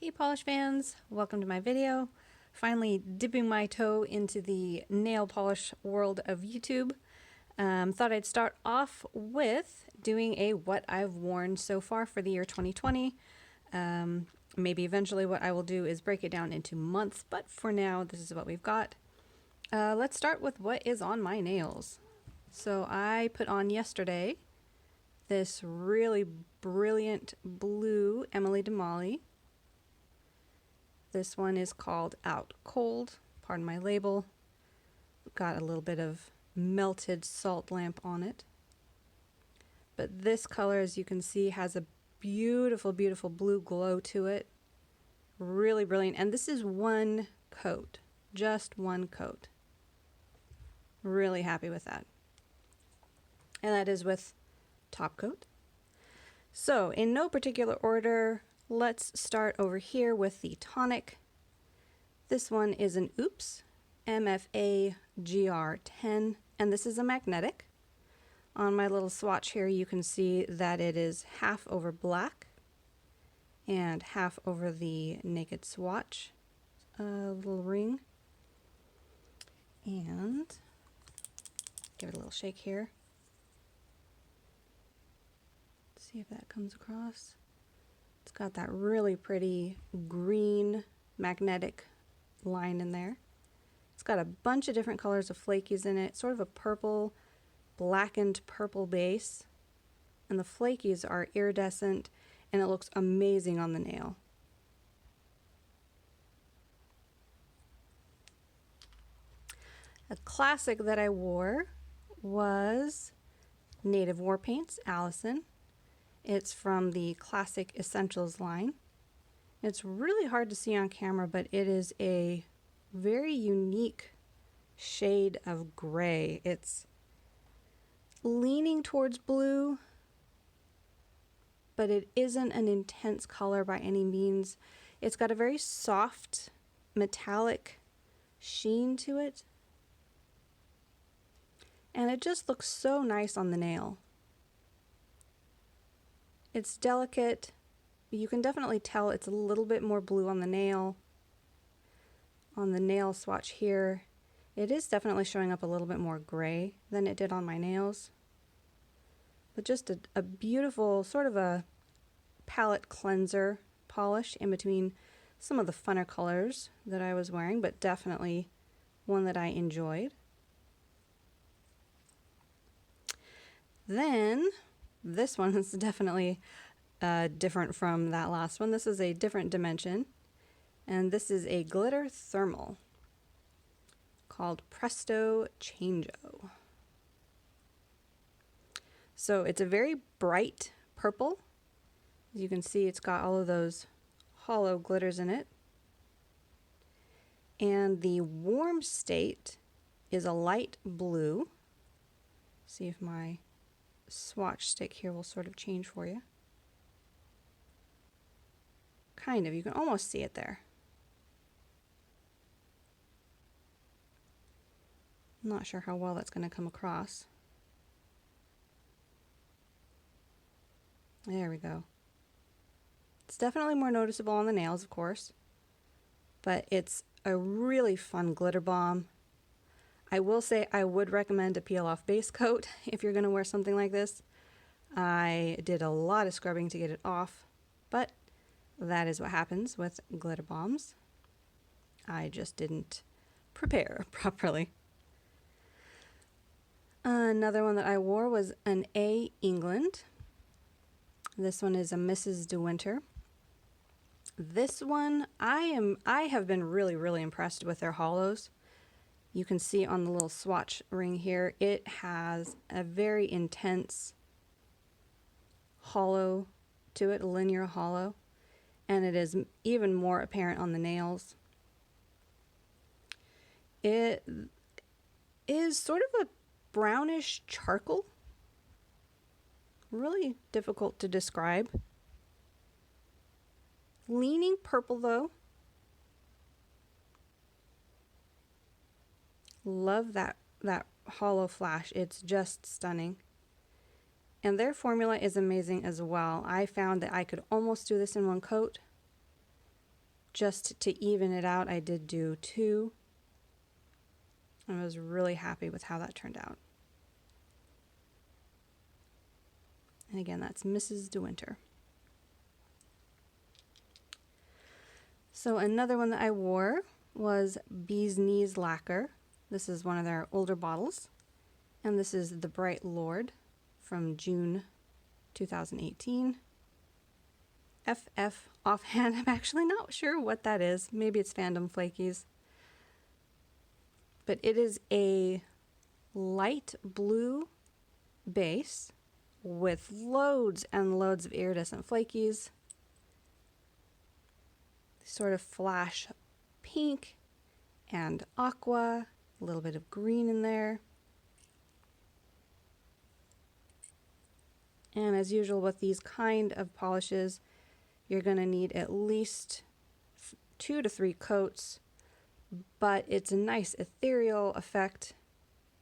Hey polish fans, welcome to my video. Finally dipping my toe into the nail polish world of YouTube. Thought I'd start off with doing a what I've worn so far for the year 2020. Maybe eventually what I will do is break it down into months, but for now this is what we've got. Let's start with what is on my nails. So I put on yesterday this really brilliant blue Emily DeMolly. This one is called Out Cold, pardon my label. Got a little bit of melted salt lamp on it. But this color, as you can see, has a beautiful, beautiful blue glow to it. Really brilliant. And this is one coat, just one coat. Really happy with that. And that is with top coat. So in no particular order, let's start over here with the Tonic. This one is an Oops MFA GR10, and this is a magnetic. On my little swatch here, you can see that it is half over black and half over the naked swatch little ring. And give it a little shake here. See if that comes across. It's got that really pretty green magnetic line in there. It's got a bunch of different colors of flakies in it, sort of a purple, blackened purple base. And the flakies are iridescent, and it looks amazing on the nail. A classic that I wore was Native War Paints, Allison. It's from the Classic Essentials line. It's really hard to see on camera, but it is a very unique shade of gray. It's leaning towards blue, but it isn't an intense color by any means. It's got a very soft metallic sheen to it, and it just looks so nice on the nail. It's delicate. You can definitely tell it's a little bit more blue on the nail. On the nail swatch here, it is definitely showing up a little bit more gray than it did on my nails. But just a beautiful, sort of a palette cleanser polish in between some of the funner colors that I was wearing, but definitely one that I enjoyed. Then this one is definitely different from that last one. This is a different dimension, and this is a glitter thermal called Presto Change O. So it's a very bright purple. As you can see, it's got all of those hollow glitters in it. And the warm state is a light blue. See if my swatch stick here will sort of change for you. Kind of, you can almost see it there. I'm not sure how well that's going to come across. There we go. It's definitely more noticeable on the nails, of course, but it's a really fun glitter bomb. I will say I would recommend a peel-off base coat if you're going to wear something like this. I did a lot of scrubbing to get it off, but that is what happens with glitter bombs. I just didn't prepare properly. Another one that I wore was an A England. This one is a Mrs. Dewinter. This one, I have been really impressed with their hollows. You can see on the little swatch ring here, it has a very intense hollow to it, a linear hollow, and it is even more apparent on the nails. It is sort of a brownish charcoal, really difficult to describe. Leaning purple though. Love that hollow flash. It's just stunning. And their formula is amazing as well. I found that I could almost do this in one coat, just to even it out, I did do 2. I was really happy with how that turned out. And again, that's Mrs. Dewinter. So another one that I wore was Bee's Knees Lacquer. This is one of their older bottles. And this is the Bright Lord from June 2018. FF offhand, I'm actually not sure what that is. Maybe it's Fandom Flakies. But it is a light blue base with loads and loads of iridescent flakies. Sort of flash pink and aqua, a little bit of green in there. And as usual with these kind of polishes, you're going to need at least 2 to 3 coats, but it's a nice ethereal effect,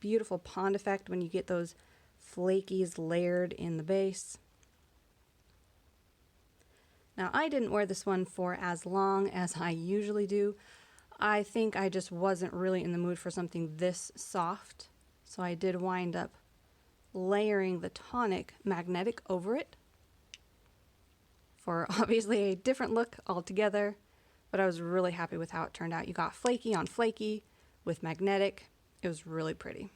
beautiful pond effect when you get those flakies layered in the base. Now, I didn't wear this one for as long as I usually do. I think I just wasn't really in the mood for something this soft, so I did wind up layering the Tonic magnetic over it for obviously a different look altogether, but I was really happy with how it turned out. You got flaky on flaky with magnetic. It was really pretty.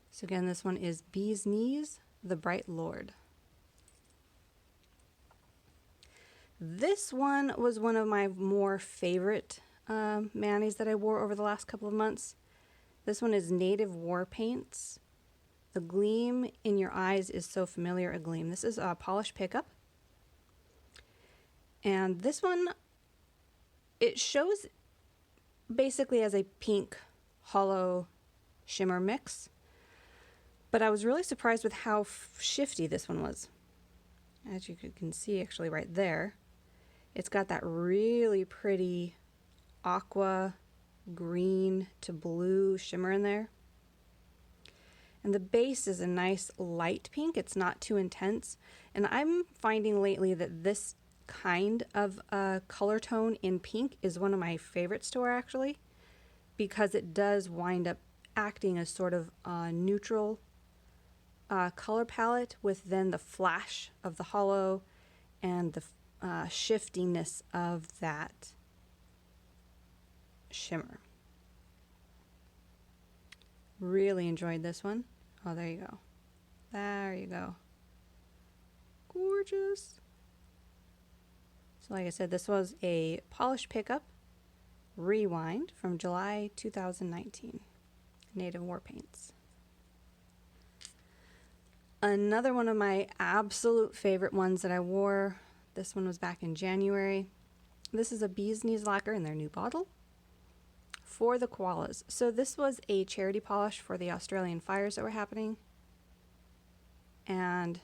So again, this one is Bee's Knees, the Bright Lord. This one was one of my more favorite manis that I wore over the last couple of months. This one is Native War Paints. The Gleam in Your Eyes is So Familiar a Gleam. This is a polish pickup. And this one, it shows basically as a pink hollow shimmer mix. But I was really surprised with how shifty this one was. As you can see actually right there, it's got that really pretty aqua green to blue shimmer in there. And the base is a nice light pink. It's not too intense. And I'm finding lately that this kind of color tone in pink is one of my favorites to wear actually, because it does wind up acting as sort of a neutral color palette with then the flash of the hollow and the shiftiness of that shimmer. Really enjoyed this one. Oh, there you go. There you go. Gorgeous. So like I said, this was a polish pickup rewind from July 2019. Native War Paints. Another one of my absolute favorite ones that I wore, this one was back in January. This is a Bee's Knees Lacquer in their new bottle for the koalas. So this was a charity polish for the Australian fires that were happening. And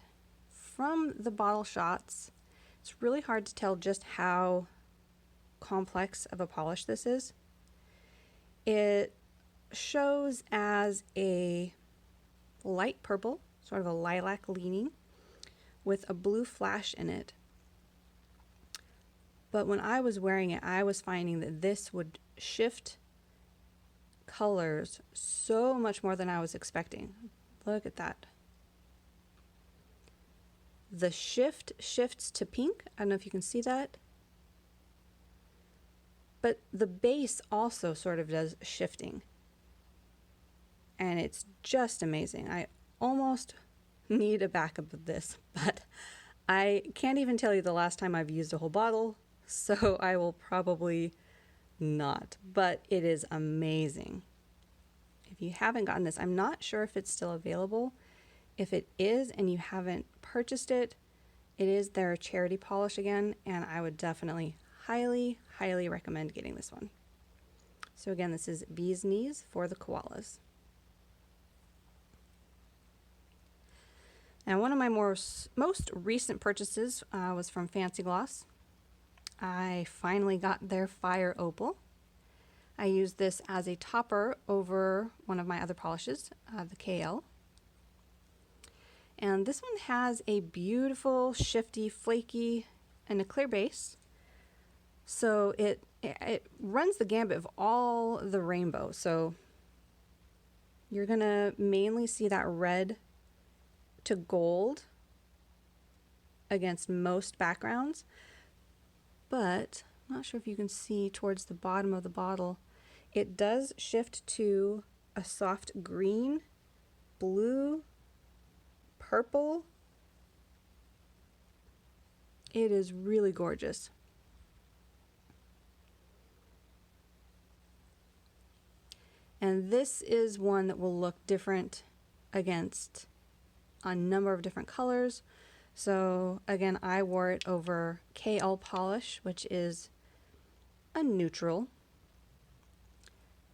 from the bottle shots, it's really hard to tell just how complex of a polish this is. It shows as a light purple, sort of a lilac leaning, with a blue flash in it. But when I was wearing it, I was finding that this would shift colors so much more than I was expecting. Look at that. The shift shifts to pink. I don't know if you can see that. But the base also sort of does shifting. And it's just amazing. I almost need a backup of this, but I can't even tell you the last time I've used a whole bottle, so I will probably not. But it is amazing. If you haven't gotten this, I'm not sure if it's still available. If it is and you haven't purchased it, it is their charity polish again, and I would definitely highly, highly recommend getting this one. So again, this is Bee's Knees for the koalas. Now, one of my most recent purchases was from Fancy Gloss. I finally got their Fire Opal. I used this as a topper over one of my other polishes, the KL. And this one has a beautiful, shifty, flaky, and a clear base. So it runs the gambit of all the rainbow. So you're gonna mainly see that red to gold against most backgrounds, but I'm not sure if you can see towards the bottom of the bottle, it does shift to a soft green, blue, purple. It is really gorgeous. And this is one that will look different against a number of different colors. So again, I wore it over KL polish, which is a neutral,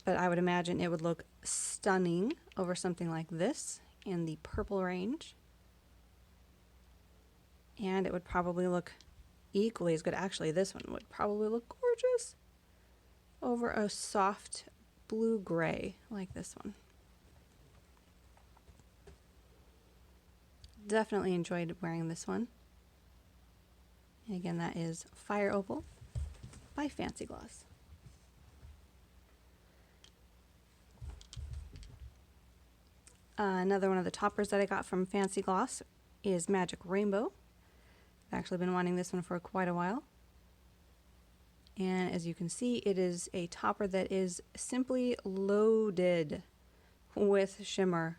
but I would imagine it would look stunning over something like this in the purple range. And it would probably look equally as good. Actually, this one would probably look gorgeous over a soft blue-gray like this one. Definitely enjoyed wearing this one. And again, that is Fire Opal by Fancy Gloss. Another one of the toppers that I got from Fancy Gloss is Magic Rainbow. I've actually been wanting this one for quite a while. And as you can see, it is a topper that is simply loaded with shimmer.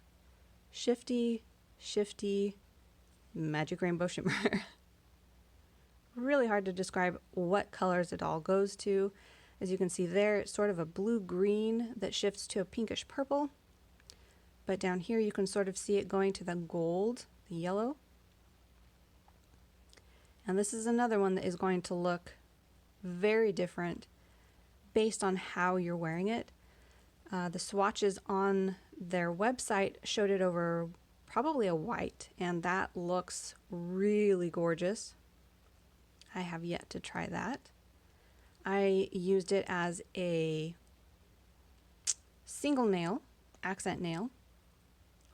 Shifty, shifty, Magic Rainbow shimmer. Really hard to describe what colors it all goes to. As you can see there, it's sort of a blue-green that shifts to a pinkish purple. But down here you can sort of see it going to the gold, the yellow. And this is another one that is going to look very different based on how you're wearing it. The swatches on their website showed it over probably a white, and that looks really gorgeous. I have yet to try that. I used it as a single nail, accent nail,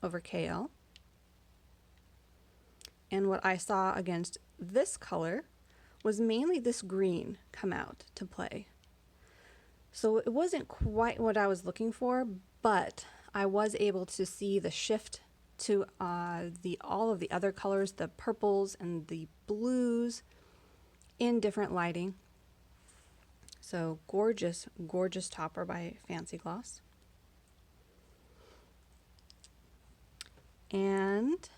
over KL. And what I saw against this color was mainly this green come out to play. So it wasn't quite what I was looking for, but I was able to see the shift to all of the other colors, the purples and the blues in different lighting. So gorgeous, gorgeous topper by Fancy Gloss. And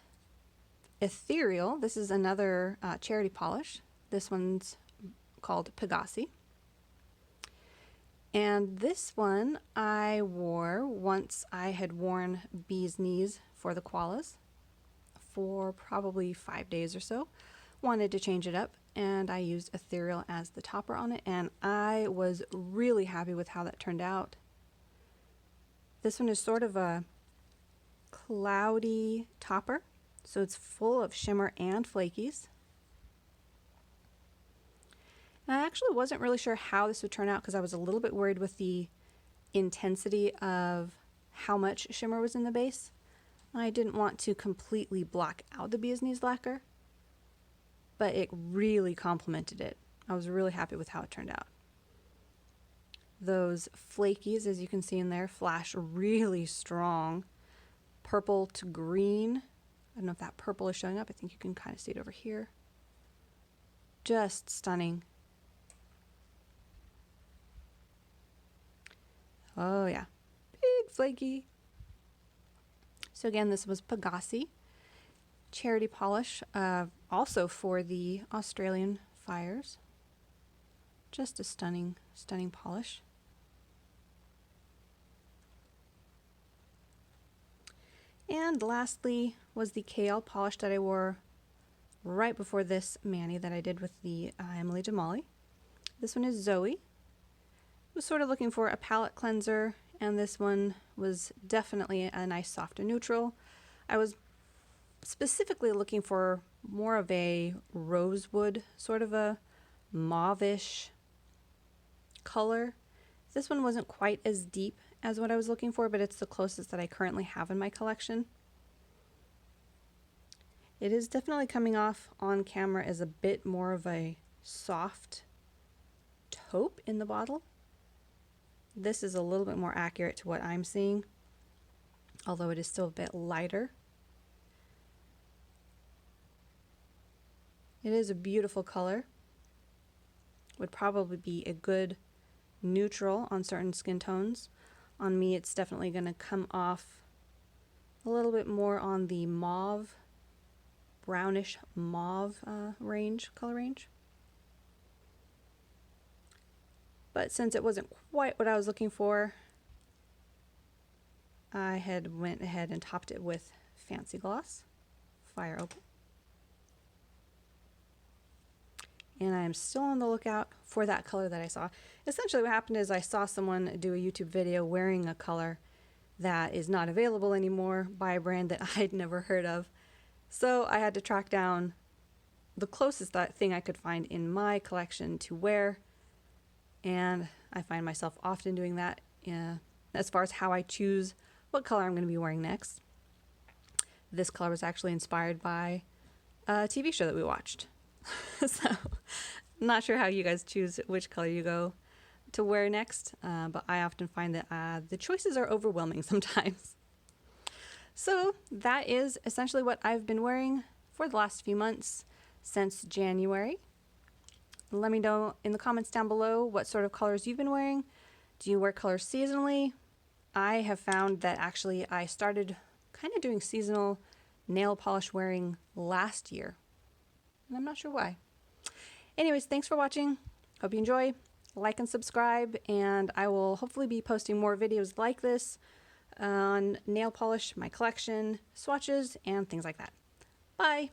Ethereal, this is another charity polish. This one's called Pegasi. And this one I wore once I had worn Bee's Knees for the koalas for probably 5 days or so. Wanted to change it up, and I used Ethereal as the topper on it, and I was really happy with how that turned out. This one is sort of a cloudy topper, so it's full of shimmer and flakies. And I actually wasn't really sure how this would turn out because I was a little bit worried with the intensity of how much shimmer was in the base. I didn't want to completely block out the Bee's Knees lacquer, but it really complemented it. I was really happy with how it turned out. Those flakies, as you can see in there, flash really strong. Purple to green. I don't know if that purple is showing up. I think you can kind of see it over here. Just stunning. Oh yeah, big flaky. So again, this was Pegasi charity polish, also for the Australian fires. Just a stunning, stunning polish. And lastly was the KL polish that I wore right before this mani that I did with the Emily Jamali. This one is Zoe. Was sort of looking for a palette cleanser, and this one was definitely a nice soft and neutral. I was specifically looking for more of a rosewood, sort of a mauvish color. This one wasn't quite as deep as what I was looking for, but it's the closest that I currently have in my collection. It is definitely coming off on camera as a bit more of a soft taupe in the bottle. This is a little bit more accurate to what I'm seeing, although it is still a bit lighter. It is a beautiful color. Would probably be a good neutral on certain skin tones. On me, it's definitely going to come off a little bit more on the mauve, brownish mauve color range. But since it wasn't quite what I was looking for, I went ahead and topped it with Fancy Gloss, Fire Opal. And I am still on the lookout for that color that I saw. Essentially what happened is I saw someone do a YouTube video wearing a color that is not available anymore by a brand that I'd never heard of. So I had to track down the closest thing I could find in my collection to wear. And I find myself often doing that as far as how I choose what color I'm going to be wearing next. This color was actually inspired by a TV show that we watched. So, not sure how you guys choose which color you go to wear next, but I often find that the choices are overwhelming sometimes. So, that is essentially what I've been wearing for the last few months since January. Let me know in the comments down below what sort of colors you've been wearing. Do you wear colors seasonally? I have found that actually I started kind of doing seasonal nail polish wearing last year. And I'm not sure why. Anyways, thanks for watching. Hope you enjoy. Like and subscribe, and I will hopefully be posting more videos like this on nail polish, my collection, swatches, and things like that. Bye!